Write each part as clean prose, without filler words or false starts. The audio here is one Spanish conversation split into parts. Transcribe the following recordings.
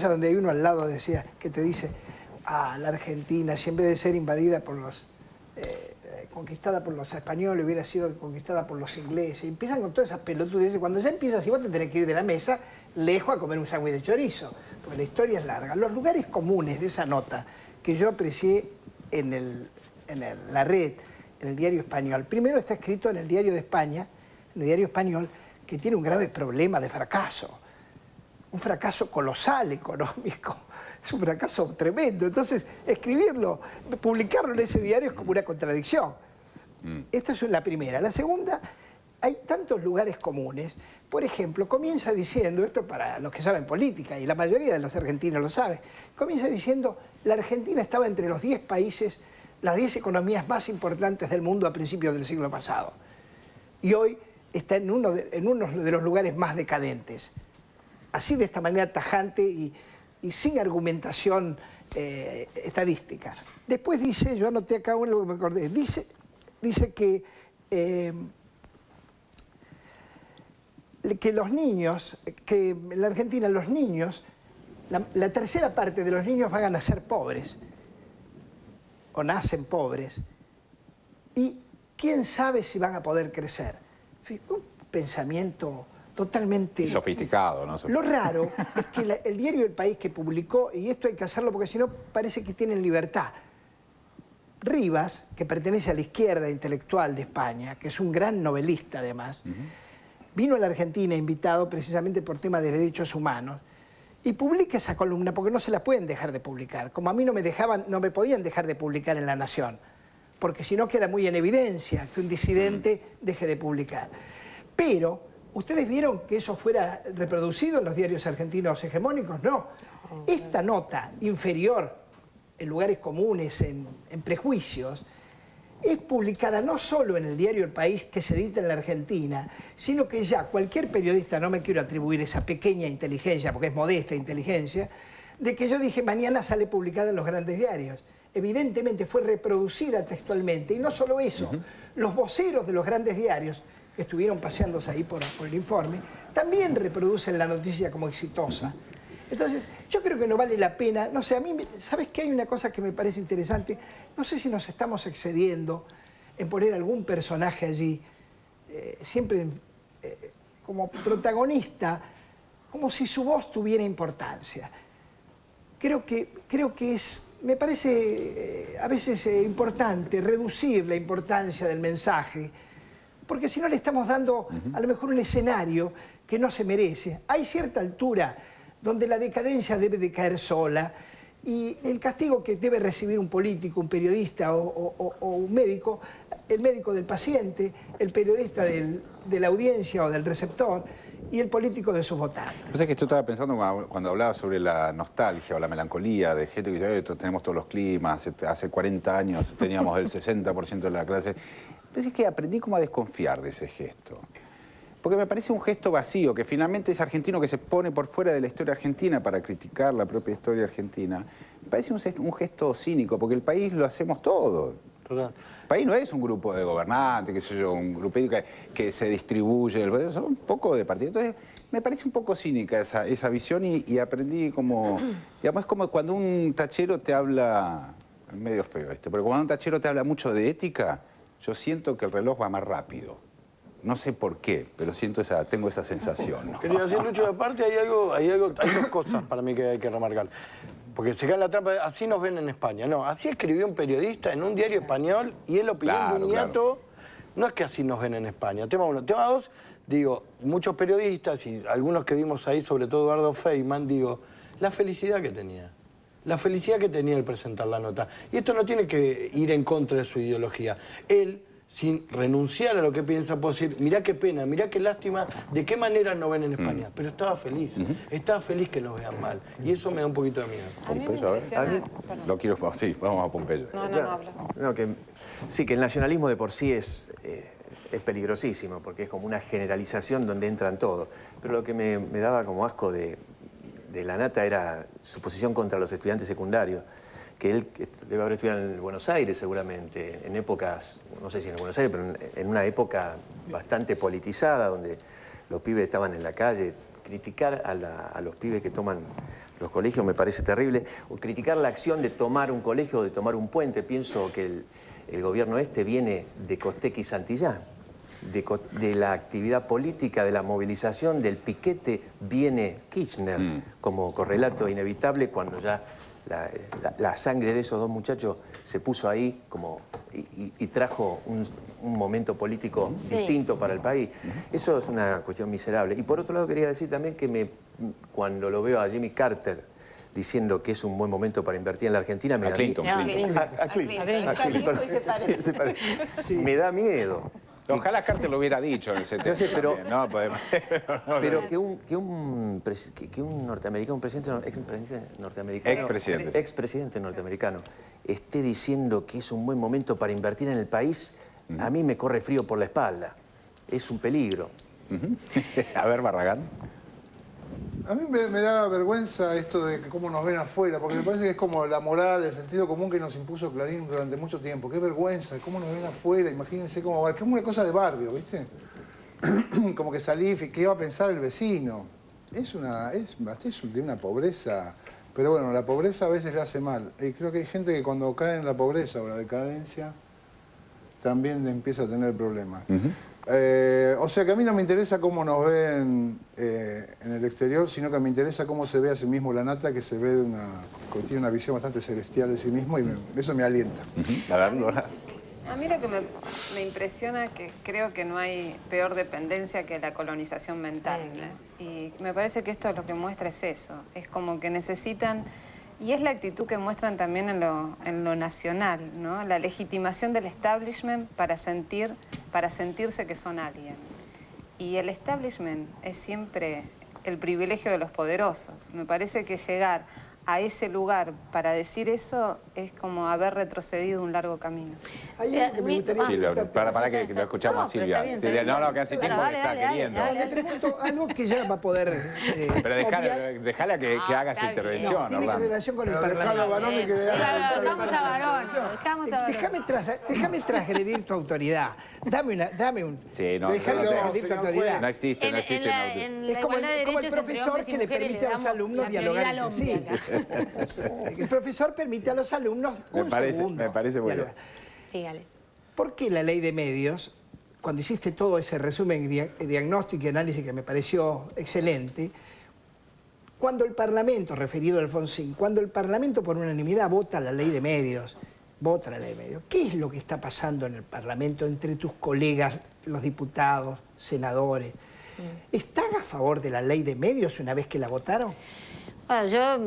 esa donde hay uno al lado decía, que te dice, la Argentina, si en vez de ser invadida por los... conquistada por los españoles, hubiera sido conquistada por los ingleses. Y empiezan con todas esas pelotudes. Cuando ya empiezas, si vos te tenés que ir de la mesa, lejos a comer un sándwich de chorizo, porque la historia es larga. Los lugares comunes de esa nota que yo aprecié en la red, en el Diario Español. Primero está escrito en el Diario de España, en el Diario Español, que tiene un grave problema de fracaso. Un fracaso colosal económico. Es un fracaso tremendo. Entonces, escribirlo, publicarlo en ese diario es como una contradicción. Esta es la primera. La segunda, hay tantos lugares comunes. Por ejemplo, comienza diciendo, esto para los que saben política, y la mayoría de los argentinos lo sabe, comienza diciendo, la Argentina estaba entre los 10 países, las 10 economías más importantes del mundo a principios del siglo pasado. Y hoy está en uno de los lugares más decadentes. Así, de esta manera tajante y sin argumentación estadística. Después dice, yo anoté acá uno que me acordé, dice que los niños, que en la Argentina los niños, la tercera parte de los niños van a nacer pobres, o nacen pobres, y quién sabe si van a poder crecer. Un pensamiento totalmente... sofisticado, ¿no? Lo raro es que el diario El País que publicó, y esto hay que hacerlo porque si no parece que tienen libertad, Rivas, que pertenece a la izquierda intelectual de España, que es un gran novelista además, vino a la Argentina invitado precisamente por temas de derechos humanos, y publica esa columna porque no se la pueden dejar de publicar, como a mí no me podían dejar de publicar en La Nación, porque si no queda muy en evidencia que un disidente deje de publicar. Pero ¿ustedes vieron que eso fuera reproducido en los diarios argentinos hegemónicos? No. Esta nota inferior, en lugares comunes, en prejuicios, es publicada no solo en el diario El País, que se edita en la Argentina, sino que ya cualquier periodista, no me quiero atribuir esa pequeña inteligencia, porque es modesta inteligencia, de que yo dije mañana sale publicada en los grandes diarios. Evidentemente fue reproducida textualmente, y no solo eso, los voceros de los grandes diarios, que estuvieron paseándose ahí por el informe, también reproducen la noticia como exitosa. Entonces, yo creo que no vale la pena, no sé, a mí, ¿sabes qué? Hay una cosa que me parece interesante, no sé si nos estamos excediendo en poner algún personaje allí, siempre como protagonista, como si su voz tuviera importancia. Creo que me parece a veces importante reducir la importancia del mensaje, porque si no le estamos dando a lo mejor un escenario que no se merece. Hay cierta altura donde la decadencia debe de caer sola y el castigo que debe recibir un político, un periodista o un médico, el médico del paciente, el periodista de la audiencia o del receptor y el político de sus votantes. O sea que yo estaba pensando cuando hablaba sobre la nostalgia o la melancolía de gente que dice, tenemos todos los climas, hace 40 años teníamos el 60% de la clase. Pero es que aprendí como a desconfiar de ese gesto. Porque me parece un gesto vacío, que finalmente ese argentino que se pone por fuera de la historia argentina para criticar la propia historia argentina, me parece un gesto cínico, porque el país lo hacemos todo. El país no es un grupo de gobernantes, qué sé yo, un grupo que se distribuye, son un poco de partido. Entonces, me parece un poco cínica esa visión y aprendí como, digamos, es como cuando un tachero te habla, medio feo esto, pero cuando un tachero te habla mucho de ética, yo siento que el reloj va más rápido. No sé por qué, pero tengo esa sensación, ¿no? Quería decir, Lucho, aparte hay dos cosas para mí que hay que remarcar. Porque se cae en la trampa de, así nos ven en España. No, así escribió un periodista en un diario español y él opinó de un niato. No es que así nos ven en España. Tema uno. Tema dos, digo, muchos periodistas y algunos que vimos ahí, sobre todo Eduardo Feynman, digo, la felicidad que tenía. La felicidad que tenía el presentar la nota. Y esto no tiene que ir en contra de su ideología. Él, sin renunciar a lo que piensa, puede decir, mirá qué pena, mirá qué lástima, de qué manera nos ven en España. Pero estaba feliz, estaba feliz que nos vean mal. Y eso me da un poquito de miedo. A mí me impresiona... Lo quiero, sí, vamos a Pompeyo. No, habla. No, sí, que el nacionalismo de por sí es peligrosísimo, porque es como una generalización donde entran todos. Pero lo que me daba como asco de la nata era su posición contra los estudiantes secundarios, que él debe haber estudiado en Buenos Aires seguramente, en épocas, no sé si en Buenos Aires, pero en una época bastante politizada, donde los pibes estaban en la calle. Criticar a los pibes que toman los colegios me parece terrible. O criticar la acción de tomar un colegio o de tomar un puente. Pienso que el gobierno viene de Costecchi y Santillán. De la actividad política, de la movilización, del piquete, viene Kirchner como correlato inevitable cuando ya la sangre de esos dos muchachos se puso ahí y trajo un momento político distinto para el país. Eso es una cuestión miserable. Y por otro lado quería decir también que cuando lo veo a Jimmy Carter diciendo que es un buen momento para invertir en la Argentina, me da miedo. A Clinton. Me da miedo. Ojalá Carter lo hubiera dicho en el 70. Sí, pero que un norteamericano, un expresidente norteamericano, esté diciendo que es un buen momento para invertir en el país, a mí me corre frío por la espalda. Es un peligro. A ver, Barragán. A mí me da vergüenza esto de cómo nos ven afuera, porque me parece que es como la moral, el sentido común que nos impuso Clarín durante mucho tiempo. Qué vergüenza, cómo nos ven afuera, imagínense cómo va. Es como una cosa de barrio, ¿viste? Como que salí, ¿qué va a pensar el vecino? Es de una pobreza, pero bueno, la pobreza a veces le hace mal. Y creo que hay gente que cuando cae en la pobreza o la decadencia, también empieza a tener problemas. O sea que a mí no me interesa cómo nos ven en el exterior, sino que me interesa cómo se ve a sí mismo la nata, que se ve que tiene una visión bastante celestial de sí mismo y eso me alienta. A ver, Lola. A mí lo que me impresiona es que creo que no hay peor dependencia que la colonización mental. Sí, claro. Y me parece que esto lo que muestra es eso. Es como que necesitan... Y es la actitud que muestran también en lo nacional, ¿no? La legitimación del establishment para sentirse que son alguien. Y el establishment es siempre el privilegio de los poderosos. Me parece que llegar a ese lugar para decir eso es como haber retrocedido un largo camino. Silvia, para que lo escuchamos a Silvia. No, que hace tiempo que está queriendo. Le pregunto algo que ya va a poder... Pero dejala que haga su intervención, tiene relación con el Parlamento. Dejamos a Varón. Déjame transgredir tu autoridad. Dame un... Sí, no. Déjame transgredir tu autoridad. No existe. Es como el profesor que le permite a los alumnos dialogar entre sí. El profesor permite a los alumnos un segundo. Me parece muy bien. Dígale. ¿Por qué la ley de medios, cuando hiciste todo ese resumen, diagnóstico y análisis que me pareció excelente, cuando el Parlamento, referido a Alfonsín, cuando el Parlamento por unanimidad vota la ley de medios, ¿qué es lo que está pasando en el Parlamento entre tus colegas, los diputados, senadores? ¿Están a favor de la ley de medios una vez que la votaron? Bueno, yo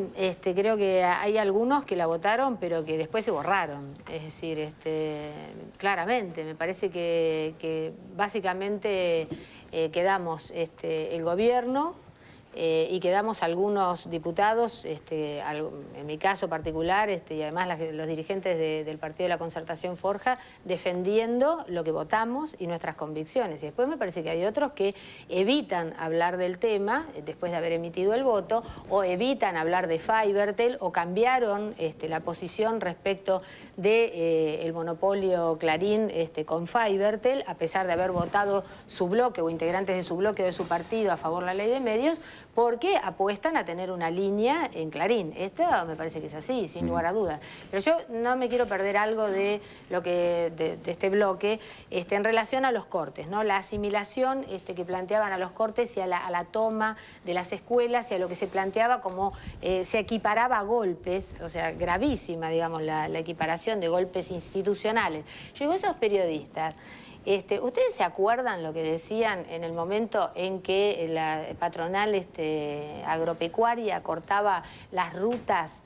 creo que hay algunos que la votaron, pero que después se borraron. Es decir, claramente, me parece que básicamente quedamos el gobierno y quedamos algunos diputados, en mi caso particular, y además los dirigentes del Partido de la Concertación Forja, defendiendo lo que votamos y nuestras convicciones. Y después me parece que hay otros que evitan hablar del tema después de haber emitido el voto, o evitan hablar de Fivertel, o cambiaron la posición respecto del monopolio Clarín con Fivertel, a pesar de haber votado su bloque o integrantes de su bloque o de su partido a favor de la ley de medios, porque apuestan a tener una línea en Clarín. Esto me parece que es así, sin lugar a dudas. Pero yo no me quiero perder algo de lo que de este bloque en relación a los cortes, ¿no? La asimilación que planteaban a los cortes y a la toma de las escuelas y a lo que se planteaba como se equiparaba a golpes, o sea, gravísima, digamos, la equiparación de golpes institucionales. Yo digo, esos periodistas... ¿Ustedes se acuerdan lo que decían en el momento en que la patronal agropecuaria cortaba las rutas,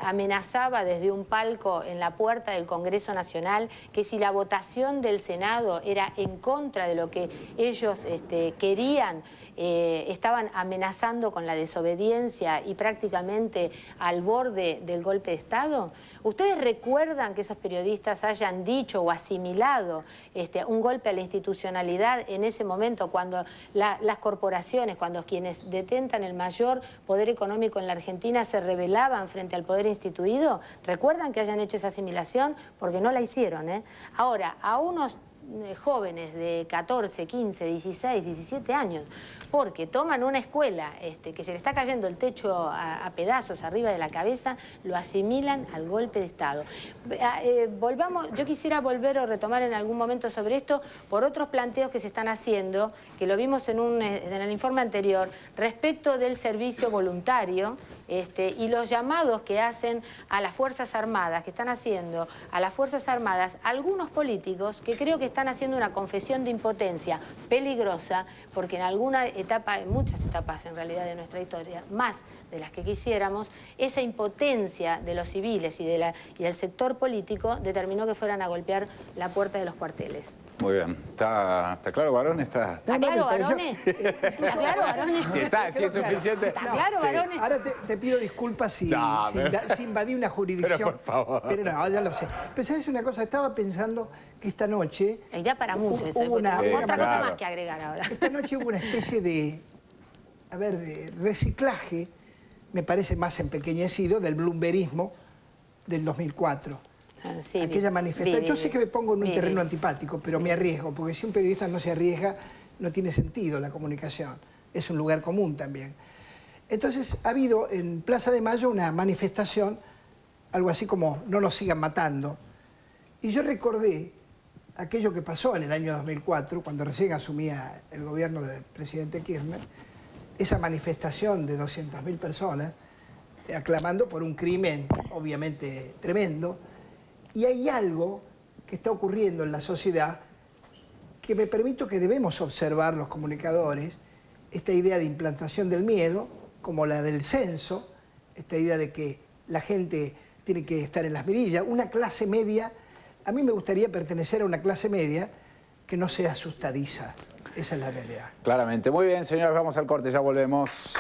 amenazaba desde un palco en la puerta del Congreso Nacional que si la votación del Senado era en contra de lo que ellos querían, estaban amenazando con la desobediencia y prácticamente al borde del golpe de Estado? ¿Ustedes recuerdan que esos periodistas hayan dicho o asimilado un golpe a la institucionalidad en ese momento, cuando las corporaciones, cuando quienes detentan el mayor poder económico en la Argentina se rebelaban frente al poder instituido? ¿Recuerdan que hayan hecho esa asimilación? Porque no la hicieron, ¿eh? Ahora, a unos jóvenes de 14, 15, 16, 17 años, porque toman una escuela que se le está cayendo el techo a pedazos arriba de la cabeza, lo asimilan al golpe de Estado. Volvamos, yo quisiera volver o retomar en algún momento sobre esto por otros planteos que se están haciendo, que lo vimos en el informe anterior, respecto del servicio voluntario y los llamados que hacen a las Fuerzas Armadas, que están haciendo a las Fuerzas Armadas algunos políticos que creo que están haciendo una confesión de impotencia peligrosa, porque en alguna etapa, en muchas etapas en realidad de nuestra historia, más de las que quisiéramos, esa impotencia de los civiles y del sector político determinó que fueran a golpear la puerta de los cuarteles. Muy bien. ¿Está claro, varones? ¿Está claro, varones? ¿Está claro, varones? Si es suficiente. ¿Está claro, varones? Ahora te pido disculpas si invadí una jurisdicción. Pero por favor. Pero no, ya lo sé. Pero ¿sabes una cosa? Estaba pensando que esta noche... Irá para mucho esa hubo otra cosa claro. más que agregar ahora. Esta noche hubo una especie de reciclaje, me parece más empequeñecido, del bloomberismo del 2004. Sí, Aquella manifestación. Yo sé que me pongo en un terreno antipático, pero me arriesgo, porque si un periodista no se arriesga, no tiene sentido la comunicación. Es un lugar común también. Entonces, ha habido en Plaza de Mayo una manifestación, algo así como "no nos sigan matando". Y yo recordé aquello que pasó en el año 2004, cuando recién asumía el gobierno del presidente Kirchner, esa manifestación de 200.000 personas aclamando por un crimen obviamente tremendo. Y hay algo que está ocurriendo en la sociedad que me permito que debemos observar los comunicadores, esta idea de implantación del miedo, como la del censo, esta idea de que la gente tiene que estar en las mirillas, una clase media. A mí me gustaría pertenecer a una clase media que no sea asustadiza. Esa es la realidad. Claramente. Muy bien, señores, vamos al corte, ya volvemos.